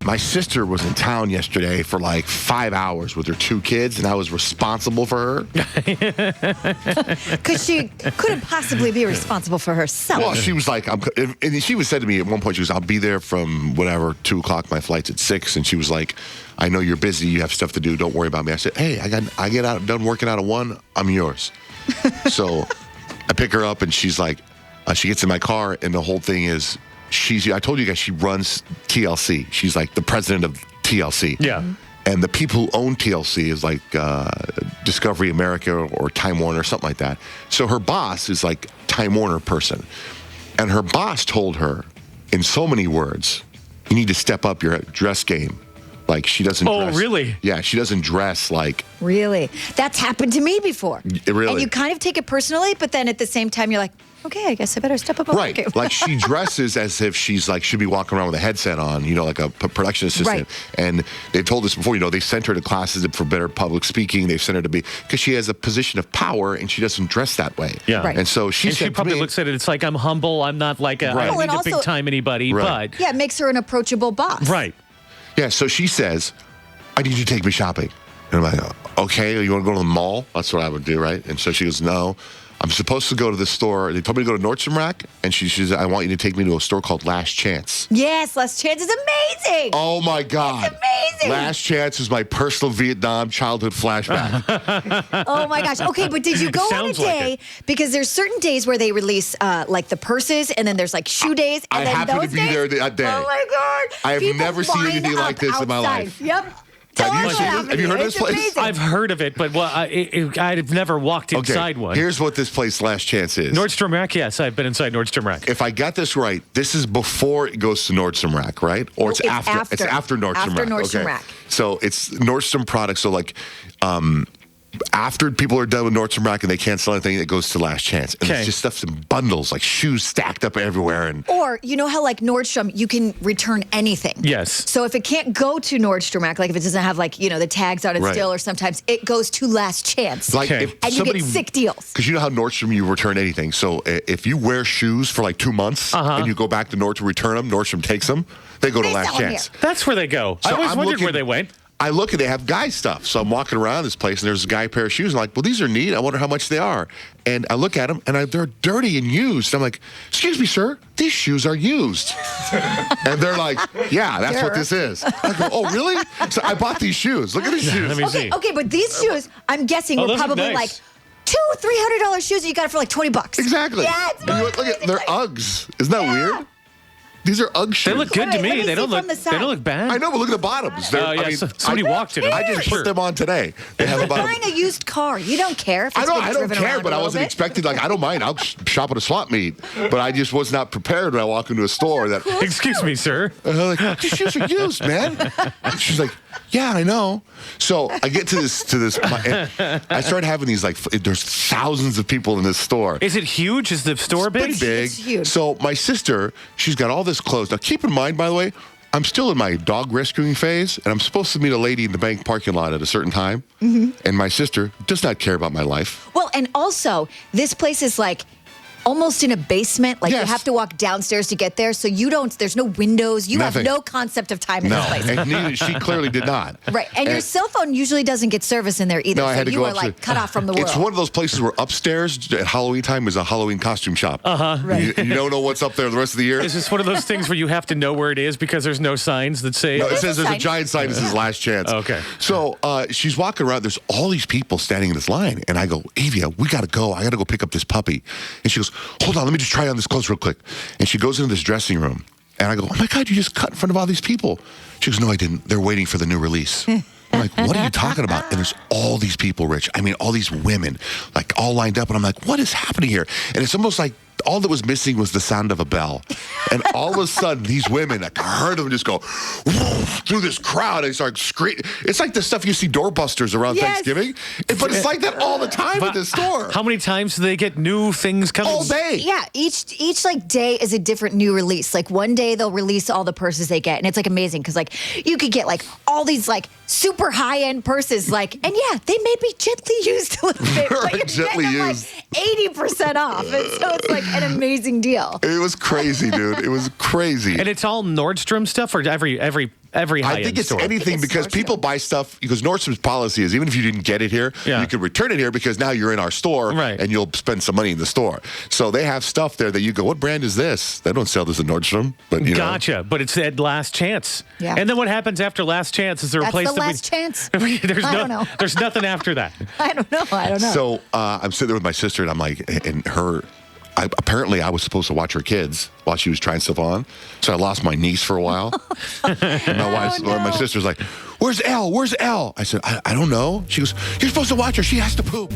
My sister was in town yesterday for like 5 hours with her 2 kids, and I was responsible for her. Because she couldn't possibly be responsible for herself. Well, she was like, and she was said to me at one point, she goes, I'll be there from whatever, 2 o'clock, my flight's at 6. And she was like, I know you're busy, you have stuff to do, don't worry about me. I said, hey, I get out done working out at 1, I'm yours. So I pick her up, and she's like, she gets in my car, and the whole thing is, I told you guys she runs TLC. She's like the president of TLC. Yeah. And the people who own TLC is like Discovery America or Time Warner or something like that. So her boss is like Time Warner person. And her boss told her in so many words, you need to step up your dress game. Like she doesn't dress. Oh, really? Yeah, she doesn't dress like. Really? That's happened to me before. Really? And you kind of take it personally, but then at the same time, you're like, okay, I guess I better step up. Right. Like she dresses as if she's like, should be walking around with a headset on, you know, like a production assistant. Right. And they've told us before, you know, they sent her to classes for better public speaking. They've sent her to be, because she has a position of power and she doesn't dress that way. Yeah. Right. And so she probably looks at it, it's like, I'm humble. I'm not like, I don't need to big time anybody, right. but. Yeah, it makes her an approachable boss. Right. Yeah. So she says, I need you to take me shopping. And I'm like, okay, you want to go to the mall? That's what I would do, right? And so she goes, no. I'm supposed to go to the store. They told me to go to Nordstrom Rack, and she says, I want you to take me to a store called Last Chance. Yes, Last Chance is amazing. Oh, my God. It's amazing. Last Chance is my personal Vietnam childhood flashback. Oh, my gosh. Okay, but did you go on a day? Like because there's certain days where they release like the purses, and then there's like shoe days. And I then happened those to be days, there that day. Oh, my God. I have People never seen line anything like up this in my outside. life. Yep. Have you seen this? Have you heard of this It's place? amazing. I've heard of it, but I've never walked inside one. Here's what this place Last Chance is. Nordstrom Rack, yes, I've been inside Nordstrom Rack. If I got this right, this is before it goes to Nordstrom Rack, right? Or it's after. It's after Nordstrom Rack. After Nordstrom okay. Rack. So it's Nordstrom products. So like, after people are done with Nordstrom Rack and they can't sell anything, it goes to Last Chance. And it's just stuff in bundles, like shoes stacked up everywhere. And or you know how like Nordstrom, you can return anything. Yes. So if it can't go to Nordstrom Rack, like if it doesn't have like, you know, the tags on it Right. still, or sometimes it goes to Last Chance. like Okay. if And you somebody, get sick deals. because you know how Nordstrom, you return anything. So if you wear shoes for like 2 months and you go back to Nordstrom, return them, Nordstrom takes them, they go to They Last sell 'em Chance. That's where they go. I So always I'm wondered looking- where they went. I look and they have guy stuff. So I'm walking around this place and there's a guy pair of shoes. I'm like, well, these are neat. I wonder how much they are. And I look at them and they're dirty and used. I'm like, excuse me, sir, these shoes are used. And they're like, yeah, that's what this is. I go, oh, really? So I bought these shoes. Look at these shoes. Let me see. Okay, but these shoes, I'm guessing, were those are probably nice. like $200-$300 shoes, and you got it for like $20. Exactly. Yeah, it's And you look at, they're Uggs. Isn't that weird? These are Ugg shoes. They look good to Wait, let me. me They see don't look. from the They don't side. look bad. I know, but look at the bottoms. They're- Oh, yeah, I mean, somebody walked in them. I just Sure. put them on today. They have about. Buying a used car, you don't care if I it's know, been I don't driven care, around but a I little wasn't bit. expecting, like, I don't mind. I'll shop at a swap meet. But I just was not prepared when I walk into a store that. Excuse me, sir. And I'm like, these shoes are used, man. And she's like, yeah, I know. So I get to this. And I started having these, like, there's thousands of people in this store. Is it huge? Is the store big? Pretty big. It's huge. So my sister, she's got all this clothes. Now, keep in mind, by the way, I'm still in my dog rescuing phase, and I'm supposed to meet a lady in the bank parking lot at a certain time. And my sister does not care about my life. Well, and also, this place is like almost in a basement. Like Yes. you have to walk downstairs to get there. So you don't, there's no windows. You Nothing. have no concept of time in No, this place. and neither, she clearly did not. Right. And your cell phone usually doesn't get service in there either. No, I so had to you go are upstairs. like cut off from the world. It's one of those places where upstairs at Halloween time is a Halloween costume shop. Right. You don't know what's up there the rest of the year. Is this one of those things where you have to know where it is because there's no signs that say? No, it says there's a sign. giant sign that says Last Chance. Okay. So she's walking around. There's all these people standing in this line. And I go, Avia, we got to go. I got to go pick up this puppy. And she goes, hold on, let me just try on this clothes real quick. And she goes into this dressing room. And I go, oh, my God, you just cut in front of all these people. She goes, no, I didn't. They're waiting for the new release. I'm like, what are you talking about? And there's all these people, Rich. I mean, all these women, like all lined up. And I'm like, what is happening here? And it's almost like all that was missing was the sound of a bell. And all of a sudden, these women, I heard them just go through this crowd. And start screaming. It's like the stuff you see doorbusters around Yes. Thanksgiving. But it's like that all the time at the store. How many times do they get new things coming? All day. Yeah, each like day is a different new release. Like one day they'll release all the purses they get, and it's like amazing because like you could get like all these like super high-end purses. Like, and yeah, they may be gently used a little bit, but you're Gently getting them used. like 80% off. And so it's like an amazing deal. It was crazy, dude. It was crazy. And it's all Nordstrom stuff, or every high-end I think it's store? anything it's because Nordstrom. people buy stuff because Nordstrom's policy is even if you didn't get it here, Yeah. you can return it here because now you're in our store Right. and you'll spend some money in the store. So they have stuff there that you go, what brand is this? They don't sell this at Nordstrom, but you know. Gotcha, but it's at last chance. Yeah. And then what happens after last chance? Is there a That's place the that last chance. there's I don't know. There's nothing after that. I don't know. So I'm sitting there with my sister and I'm like, and her. Apparently, I was supposed to watch her kids while she was trying stuff on. So I lost my niece for a while. And my sister's like, where's Elle? Where's Elle? I said, I don't know. She goes, you're supposed to watch her. She has to poop.